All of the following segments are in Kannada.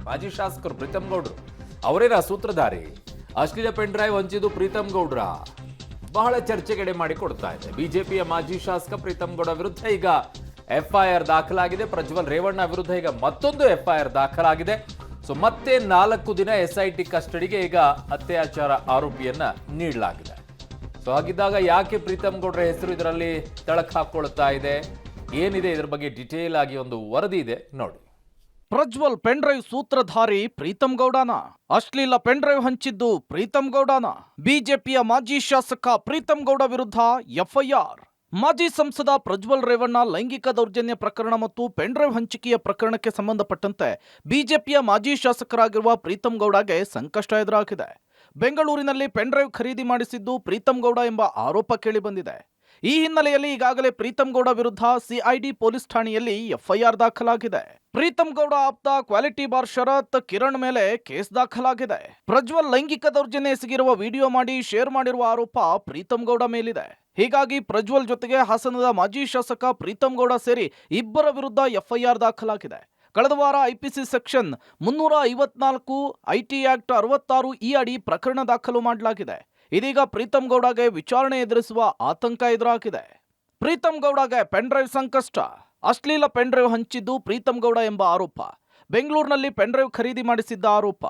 ಮಾಜಿ ಶಾಸಕರು ಪ್ರೀತಮ್ ಗೌಡ್ರು ಅವರೇನ ಸೂತ್ರಧಾರಿ. ಅಶ್ಲೀಲ ಪೆನ್ ಡ್ರೈವ್ ಹಂಚಿದ್ದು ಪ್ರೀತಮ್ ಗೌಡ್ರ ಬಹಳ ಚರ್ಚೆಗೆಡೆ ಮಾಡಿ ಕೊಡ್ತಾ ಇದೆ. ಬಿಜೆಪಿಯ ಮಾಜಿ ಶಾಸಕ ಪ್ರೀತಮ್ ಗೌಡ ವಿರುದ್ಧ ಈಗ ಎಫ್ಐಆರ್ ದಾಖಲಾಗಿದೆ. ಪ್ರಜ್ವಲ್ ರೇವಣ್ಣ ವಿರುದ್ಧ ಈಗ ಮತ್ತೊಂದು ಎಫ್ಐಆರ್ ದಾಖಲಾಗಿದೆ. ಸೊ ಮತ್ತೆ 4 ದಿನ ಎಸ್ಐಟಿ ಕಸ್ಟಡಿಗೆ ಈಗ ಅತ್ಯಾಚಾರ ಆರೋಪಿಯನ್ನ ನೀಡಲಾಗಿದೆ. ಸೊ ಹಾಗಿದ್ದಾಗ ಯಾಕೆ ಪ್ರೀತಮ್ ಗೌಡ್ರ ಹೆಸರು ಇದರಲ್ಲಿ ತಳಕು ಹಾಕೊಳ್ತಾ ಇದೆ, ಏನಿದೆ ಇದರ ಬಗ್ಗೆ ಡಿಟೇಲ್ ಆಗಿ ಒಂದು ವರದಿ ಇದೆ ನೋಡಿ. ಪ್ರಜ್ವಲ್ ಪೆನ್ ಡ್ರೈವ್ ಸೂತ್ರಧಾರಿ ಪ್ರೀತಮ್ ಗೌಡನ, ಅಶ್ಲೀಲ ಪೆನ್ ಡ್ರೈವ್ ಹಂಚಿದ್ದು ಪ್ರೀತಮ್ ಗೌಡನ, ಬಿಜೆಪಿಯ ಮಾಜಿ ಶಾಸಕ ಪ್ರೀತಮ್ ಗೌಡ ವಿರುದ್ಧ ಎಫ್ಐಆರ್. ಮಾಜಿ ಸಂಸದ ಪ್ರಜ್ವಲ್ ರೇವಣ್ಣ ಲೈಂಗಿಕ ದೌರ್ಜನ್ಯ ಪ್ರಕರಣ ಮತ್ತು ಪೆನ್ ಡ್ರೈವ್ ಹಂಚಿಕೆಯ ಪ್ರಕರಣಕ್ಕೆ ಸಂಬಂಧಪಟ್ಟಂತೆ ಬಿಜೆಪಿಯ ಮಾಜಿ ಶಾಸಕರಾಗಿರುವ ಪ್ರೀತಮ್ ಗೌಡಗೆ ಸಂಕಷ್ಟ ಎದುರಾಗಿದೆ. ಬೆಂಗಳೂರಿನಲ್ಲಿ ಪೆನ್ ಡ್ರೈವ್ ಖರೀದಿ ಮಾಡಿಸಿದ್ದು ಪ್ರೀತಮ್ ಗೌಡ ಎಂಬ ಆರೋಪ ಕೇಳಿಬಂದಿದೆ. ಈ ಹಿನ್ನೆಲೆಯಲ್ಲಿ ಈಗಾಗಲೇ ಪ್ರೀತಮ್ ಗೌಡ ವಿರುದ್ಧ ಸಿಐಡಿ ಪೊಲೀಸ್ ಠಾಣೆಯಲ್ಲಿ ಎಫ್ಐಆರ್ ದಾಖಲಾಗಿದೆ. ಪ್ರೀತಮ್ ಗೌಡ ಆಪ್ತ ಕ್ವಾಲಿಟಿ ಬಾರ್ ಶರತ್ ಕಿರಣ್ ಮೇಲೆ ಕೇಸ್ ದಾಖಲಾಗಿದೆ. ಪ್ರಜ್ವಲ್ ಲೈಂಗಿಕ ದೌರ್ಜನ್ಯ ಎಸಗಿರುವ ವಿಡಿಯೋ ಮಾಡಿ ಶೇರ್ ಮಾಡಿರುವ ಆರೋಪ ಪ್ರೀತಮ್ ಗೌಡ ಮೇಲಿದೆ. ಹೀಗಾಗಿ ಪ್ರಜ್ವಲ್ ಜೊತೆಗೆ ಹಾಸನದ ಮಾಜಿ ಶಾಸಕ ಪ್ರೀತಮ್ ಗೌಡ ಸೇರಿ ಇಬ್ಬರ ವಿರುದ್ಧ ಎಫ್ಐಆರ್ ದಾಖಲಾಗಿದೆ. ಕಳೆದ ವಾರ ಐಪಿಸಿ ಸೆಕ್ಷನ್ 354, ಐಟಿ ಆಕ್ಟ್ 66 ಈ ಅಡಿ ಪ್ರಕರಣ ದಾಖಲು ಮಾಡಲಾಗಿದೆ. ಇದೀಗ ಪ್ರೀತಮ್ ಗೌಡಗೆ ವಿಚಾರಣೆ ಎದುರಿಸುವ ಆತಂಕ ಎದುರಾಗಿದೆ. ಪ್ರೀತಮ್ ಗೌಡಗೆ ಪೆನ್ ಡ್ರೈವ್ ಸಂಕಷ್ಟ. ಅಶ್ಲೀಲ ಪೆನ್ ಡ್ರೈವ್ ಹಂಚಿದ್ದು ಪ್ರೀತಮ್ ಗೌಡ ಎಂಬ ಆರೋಪ. ಬೆಂಗಳೂರಿನಲ್ಲಿ ಪೆನ್ ಡ್ರೈವ್ ಖರೀದಿ ಮಾಡಿಸಿದ್ದ ಆರೋಪ.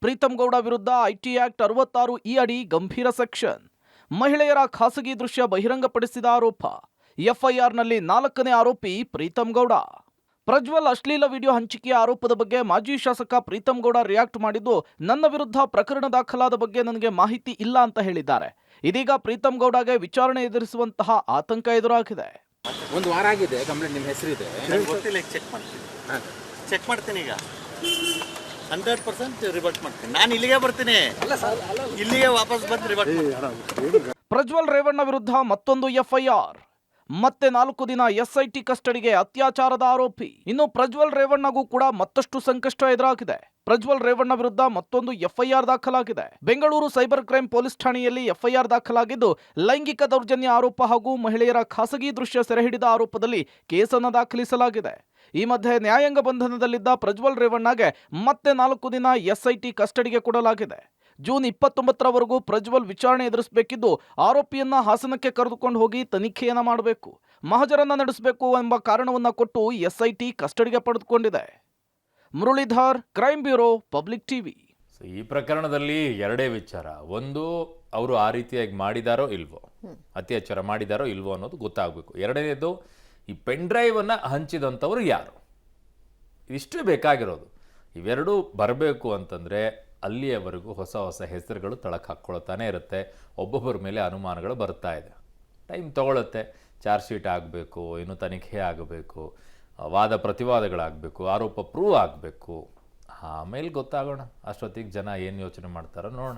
ಪ್ರೀತಮ್ ಗೌಡ ವಿರುದ್ಧ ಐಟಿ ಆಕ್ಟ್ 66 ಈ ಅಡಿ ಗಂಭೀರ ಸೆಕ್ಷನ್. ಮಹಿಳೆಯರ ಖಾಸಗಿ ದೃಶ್ಯ ಬಹಿರಂಗಪಡಿಸಿದ ಆರೋಪ. ಎಫ್ಐಆರ್ನಲ್ಲಿ 4ನೇ ಆರೋಪಿ ಪ್ರೀತಮ್ ಗೌಡ. ಪ್ರಜ್ವಲ್ ಅಶ್ಲೀಲ ವಿಡಿಯೋ ಹಂಚಿಕೆಯ ಆರೋಪದ ಬಗ್ಗೆ ಮಾಜಿ ಶಾಸಕ ಪ್ರೀತಮ್ ಗೌಡ ರಿಯಾಕ್ಟ್ ಮಾಡಿದ್ದು, ನನ್ನ ವಿರುದ್ಧ ಪ್ರಕರಣ ದಾಖಲಾದ ಬಗ್ಗೆ ನನಗೆ ಮಾಹಿತಿ ಇಲ್ಲ ಅಂತ ಹೇಳಿದ್ದಾರೆ. ಇದೀಗ ಪ್ರೀತಮ್ ಗೌಡಗೆ ವಿಚಾರಣೆ ಎದುರಿಸುವಂತಹ ಆತಂಕ ಎದುರಾಗಿದೆ. ಒಂದು ವಾರ ಆಗಿದೆ ಕಂಪ್ಲೇಂಟ್ ನಿಮ್ಮ ಹೆಸರಿದೆ. ಗೊತ್ತಿಲ್ಲ, ಈಗ ಚೆಕ್ ಮಾಡ್ತೀನಿ ಈಗ 100% ರಿವರ್ಟ್ ಮಾಡ್ತೀನಿ. ನಾನು ಇಲ್ಲಿಗೆ ಬರ್ತೀನಿ, ಇಲ್ಲಿಗೆ ವಾಪಸ್ ಬಂದು ರಿವರ್ಟ್ ಮಾಡ್ತೀನಿ. ಪ್ರಜ್ವಲ್ ರೇವಣ್ಣ ವಿರುದ್ಧ ಮತ್ತೊಂದು ಎಫ್ಐಆರ್. ಮತ್ತೆ 4 ದಿನ ಎಸ್ಐಟಿ ಕಸ್ಟಡಿಗೆ ಅತ್ಯಾಚಾರದ ಆರೋಪಿ. ಇನ್ನು ಪ್ರಜ್ವಲ್ ರೇವಣ್ಣಗೂ ಕೂಡ ಮತ್ತಷ್ಟು ಸಂಕಷ್ಟ ಎದುರಾಗಿದೆ. ಪ್ರಜ್ವಲ್ ರೇವಣ್ಣ ವಿರುದ್ಧ ಮತ್ತೊಂದು ಎಫ್ಐಆರ್ ದಾಖಲಾಗಿದೆ. ಬೆಂಗಳೂರು ಸೈಬರ್ ಕ್ರೈಂ ಪೊಲೀಸ್ ಠಾಣೆಯಲ್ಲಿ ಎಫ್ಐಆರ್ ದಾಖಲಾಗಿದ್ದು, ಲೈಂಗಿಕ ದೌರ್ಜನ್ಯ ಆರೋಪ ಹಾಗೂ ಮಹಿಳೆಯರ ಖಾಸಗಿ ದೃಶ್ಯ ಸೆರೆಹಿಡಿದ ಆರೋಪದಲ್ಲಿ ಕೇಸನ್ನು ದಾಖಲಿಸಲಾಗಿದೆ. ಈ ಮಧ್ಯೆ ನ್ಯಾಯಾಂಗ ಬಂಧನದಲ್ಲಿದ್ದ ಪ್ರಜ್ವಲ್ ರೇವಣ್ಣಗೆ ಮತ್ತೆ 4 ದಿನ ಎಸ್ಐಟಿ ಕಸ್ಟಡಿಗೆ ಕೊಡಲಾಗಿದೆ. ಜೂನ್ 29ರವರೆಗೂ ಪ್ರಜ್ವಲ್ ವಿಚಾರಣೆ ಎದುರಿಸಬೇಕಿದ್ದು, ಆರೋಪಿಯನ್ನ ಹಾಸನಕ್ಕೆ ಕರೆದುಕೊಂಡು ಹೋಗಿ ತನಿಖೆಯನ್ನ ಮಾಡಬೇಕು, ಮಹಜರನ್ನ ನಡೆಸಬೇಕು ಎಂಬ ಕಾರಣವನ್ನ ಕೊಟ್ಟು ಎಸ್ಐಟಿ ಕಸ್ಟಡಿಗೆ ಪಡೆದುಕೊಂಡಿದೆ. Muralidhar, crime bureau, public TV. So ಈ ಪ್ರಕರಣದಲ್ಲಿ ಎರಡೇ ವಿಚಾರ. ಒಂದು, ಅವರು ಆ ರೀತಿಯಾಗಿ ಮಾಡಿದಾರೋ ಇಲ್ವೋ, ಅತ್ಯಾಚಾರ ಮಾಡಿದಾರೋ ಇಲ್ವೋ ಅನ್ನೋದು ಗೊತ್ತಾಗಬೇಕು. ಎರಡನೇದು, ಈ ಪೆನ್ ಡ್ರೈವನ್ನು ಹಂಚಿದಂಥವ್ರು ಯಾರು, ಇಷ್ಟೇ ಬೇಕಾಗಿರೋದು. ಇವೆರಡೂ ಬರಬೇಕು ಅಂತಂದರೆ ಅಲ್ಲಿಯವರೆಗೂ ಹೊಸ ಹೊಸ ಹೆಸರುಗಳು ತಳಕು ಹಾಕ್ಕೊಳ್ತಾನೆ ಇರುತ್ತೆ. ಒಬ್ಬೊಬ್ಬರ ಮೇಲೆ ಅನುಮಾನಗಳು ಬರ್ತಾ ಇದೆ. ಟೈಮ್ ತೊಗೊಳುತ್ತೆ. ಚಾರ್ಜ್ ಶೀಟ್ ಆಗಬೇಕು, ಇನ್ನು ತನಿಖೆ ಆಗಬೇಕು, ವಾದ ಪ್ರತಿವಾದಗಳಾಗಬೇಕು, ಆರೋಪ ಪ್ರೂವ್ ಆಗಬೇಕು. ಆಮೇಲೆ ಗೊತ್ತಾಗೋಣ. ಅಷ್ಟೊತ್ತಿಗೆ ಜನ ಏನು ಯೋಚನೆ ಮಾಡ್ತಾರೋ ನೋಡೋಣ.